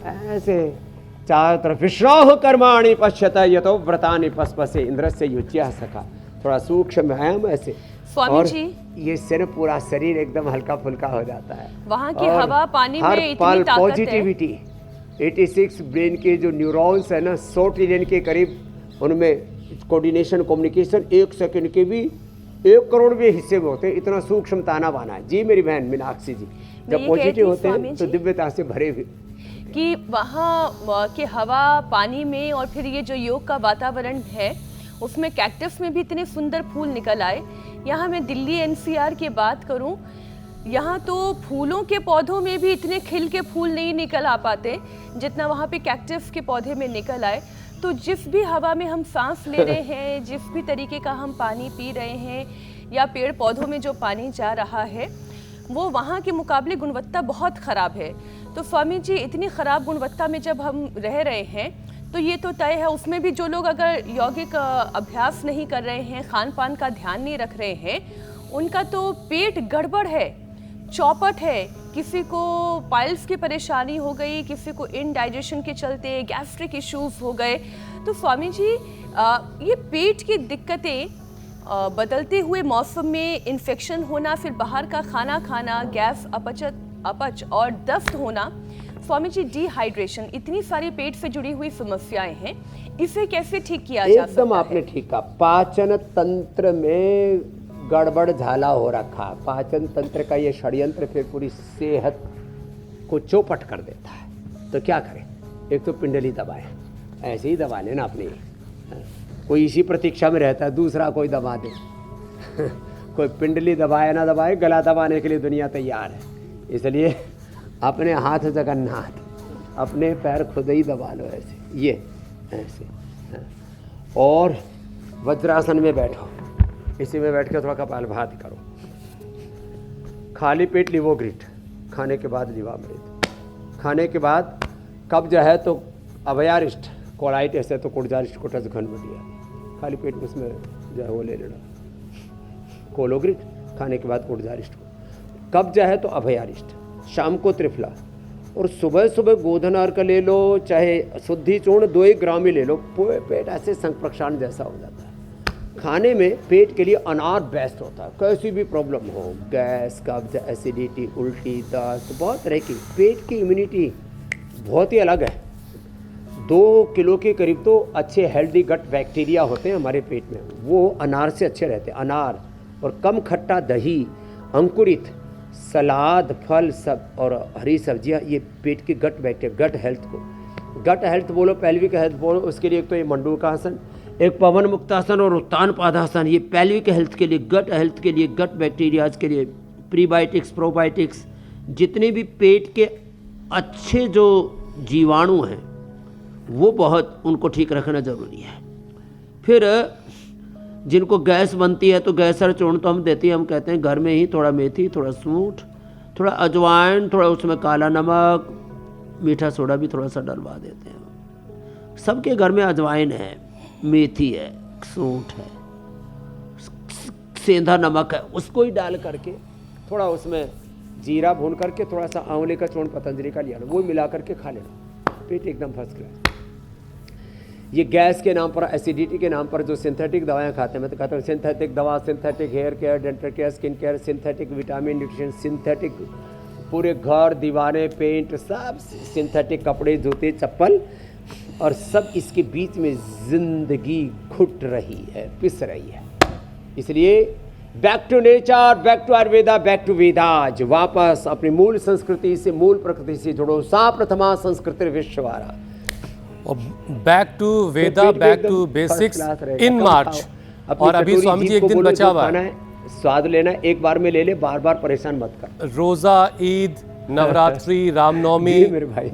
ऐसे चारों तरफ विश्राह कर्माणि पश्यत यतो व्रतानि पस्पसे इंद्रस्य युज्यः सखा। थोड़ा सूक्ष्म व्यायाम ऐसे। स्वामी और जी, ये सिर पूरा शरीर एकदम हल्का फुल्का हो जाता है। वहाँ की हवा पानी में इतनी ताकत है। पॉजिटिविटी 86 ब्रेन के जो न्यूरॉन्स है ना 100 ट्रिलियन के करीब, उनमें कोऑर्डिनेशन कम्युनिकेशन 1 सेकंड के भी 1 करोड़वें हिस्से में होते हैं। इतना सूक्ष्म ताना बाना है जी मेरी बहन मीनाक्षी जी। जब पॉजिटिव होते हैं तो दिव्यता से भरे हुए कि वहाँ के हवा पानी में और फिर ये जो योग का वातावरण है उसमें कैक्टस में भी इतने सुंदर फूल निकल आए। यहाँ मैं दिल्ली एनसीआर की बात करूँ, यहाँ तो फूलों के पौधों में भी इतने खिल के फूल नहीं निकल आ पाते जितना वहाँ पे कैक्टस के पौधे में निकल आए। तो जिस भी हवा में हम सांस ले रहे हैं, जिस भी तरीके का हम पानी पी रहे हैं या पेड़ पौधों में जो पानी जा रहा है वो वहाँ के मुकाबले गुणवत्ता बहुत ख़राब है। तो स्वामी जी, इतनी ख़राब गुणवत्ता में जब हम रह रहे हैं तो ये तो तय है, उसमें भी जो लोग अगर यौगिक अभ्यास नहीं कर रहे हैं, खान पान का ध्यान नहीं रख रहे हैं, उनका तो पेट गड़बड़ है, चौपट है। किसी को पाइल्स की परेशानी हो गई, किसी को इनडाइजेशन के चलते गैस्ट्रिक इश्यूज हो गए। तो स्वामी जी, ये पेट की दिक्कतें बदलते हुए मौसम में इन्फेक्शन होना, फिर बाहर का खाना खाना, गैस अपच और दस्त होना, स्वामी जी डिहाइड्रेशन, इतनी सारी पेट से जुड़ी हुई समस्याएं हैं, इसे कैसे ठीक किया जा सकता है? एकदम आपने ठीक कहा। पाचन तंत्र में गड़बड़ झाला हो रखा। पाचन तंत्र का ये षड्यंत्र फिर पूरी सेहत को चौपट कर देता है। तो क्या करें? एक तो पिंडली दबाएं, ऐसे ही दबा लेना अपनी। कोई इसी प्रतीक्षा में रहता है दूसरा कोई दबा दे। कोई पिंडली दबाए ना दबाए, गला दबाने के लिए दुनिया तैयार है। इसलिए अपने हाथ जगन्नाथ, अपने पैर खुद ही दबा लो ऐसे, ये ऐसे। और वज्रासन में बैठो, इसी में बैठ के थोड़ा कपालभाति करो। खाली पेट लिवोग्रिट, खाने के बाद लिवामृत, खाने के बाद कब्ज है तो अभयारिष्ट, कोलाइटिस है तो कुर्जारिष्ट कोटस घन बढ़िया, खाली पेट में उसमें जो है वो ले लेना। कोलोग्रिट खाने के बाद कुर्जारिष्ट को, कब्ज है तो अभयारिष्ट, शाम को त्रिफला, और सुबह सुबह गोधन अर्क ले लो, चाहे शुद्धि चूर्ण 2 ग्राम ही ले लो। पूरे पेट ऐसे संप्रक्षाण जैसा हो जाता है। खाने में पेट के लिए अनार बेस्ट होता है। कैसी भी प्रॉब्लम हो, गैस, कब्ज, एसिडिटी, उल्टी, दस्त, बहुत तरह की, पेट की इम्यूनिटी बहुत ही अलग है। 2 किलो के करीब तो अच्छे हेल्दी गट बैक्टीरिया होते हैं हमारे पेट में, वो अनार से अच्छे रहते हैं। अनार और कम खट्टा दही, अंकुरित सलाद, फल सब और हरी सब्जियां, ये पेट के गट बैक्टीरिया, गट हेल्थ को, गट हेल्थ बोलो, पेल्विक हेल्थ बोलो, उसके लिए एक तो ये मंडूकासन, एक पवन मुक्तासन और उत्तान पादासन, ये पेल्विक हेल्थ के लिए, गट हेल्थ के लिए, गट बैक्टीरियाज के लिए, प्रीबायोटिक्स, प्रोबायोटिक्स, जितने भी पेट के अच्छे जो जीवाणु हैं वो बहुत उनको ठीक रखना ज़रूरी है। फिर जिनको गैस बनती है तो गैसर चूर्ण तो हम देते हैं, हम कहते हैं घर में ही थोड़ा मेथी, थोड़ा सूंठ, थोड़ा अजवाइन, थोड़ा उसमें काला नमक, मीठा सोडा भी थोड़ा सा डलवा देते हैं। सबके घर में अजवाइन है, मेथी है, सूंठ है, सेंधा नमक है, उसको ही डाल करके थोड़ा उसमें जीरा भून करके थोड़ा सा आंवले का चूर्ण पतंजलि का लिया लो, वो मिला करके खा लेना, पेट एकदम फर्स्ट क्लास। ये गैस के नाम पर, एसिडिटी के नाम पर जो सिंथेटिक दवाएं खाते हैं, मैं तो कहता हूँ सिंथेटिक दवा, synthetic hair care, dental care, skin care, synthetic vitamin nutrition, synthetic पूरे घर दीवारें पेंट सब सिंथेटिक, कपड़े जूते चप्पल, और सब इसके बीच में जिंदगी घुट रही है, पिस रही है। इसलिए back to nature, back to Ayurveda, back to Vedas, वापस अपनी मूल संस्कृति से, मूल प्रकृति से जुड़ो। सा प्रथमा संस्कृति विश्ववारा, और back to Veda, back to basics in March. और अभी स्वामी जी एक दिन बचा हुआ है, स्वाद लेना एक बार में ले ले, बार बार परेशान मत कर। रोजा, ईद, नवरात्रि, रामनवमी,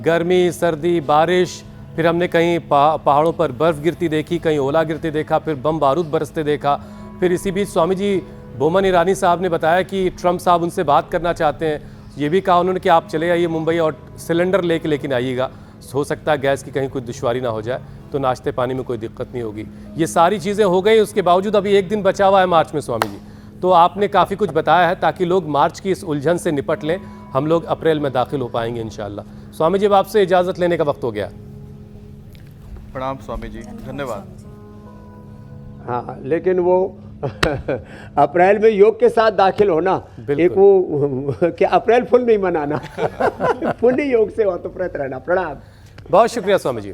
गर्मी, सर्दी, बारिश, फिर हमने कहीं पहाड़ों पर बर्फ गिरती देखी, कहीं ओला गिरते देखा, फिर बम बारूद बरसते देखा। फिर इसी बीच स्वामी जी बोमन ईरानी साहब ने बताया कि ट्रम्प साहब उनसे बात करना चाहते हैं। ये भी कहा उन्होंने कि आप चले आइए मुंबई और सिलेंडर लेकिन आइएगा, हो सकता है गैस की कहीं कोई दुश्वारी ना हो जाए, तो नाश्ते पानी में कोई दिक्कत नहीं होगी। ये सारी चीज़ें हो गई, उसके बावजूद अभी एक दिन बचा हुआ है मार्च में स्वामी जी, तो आपने काफ़ी कुछ बताया है ताकि लोग मार्च की इस उलझन से निपट लें, हम लोग अप्रैल में दाखिल हो पाएंगे इंशाल्लाह। स्वामी जी, अब आपसे इजाजत लेने का वक्त हो गया। प्रणाम स्वामी जी, धन्यवाद। हाँ, लेकिन वो अप्रैल में योग के साथ दाखिल होना, एक वो क्या अप्रैल फुल नहीं मनाना पुण्य योग से ओतप्रोत रहना। प्रणाम। बहुत शुक्रिया स्वामी जी।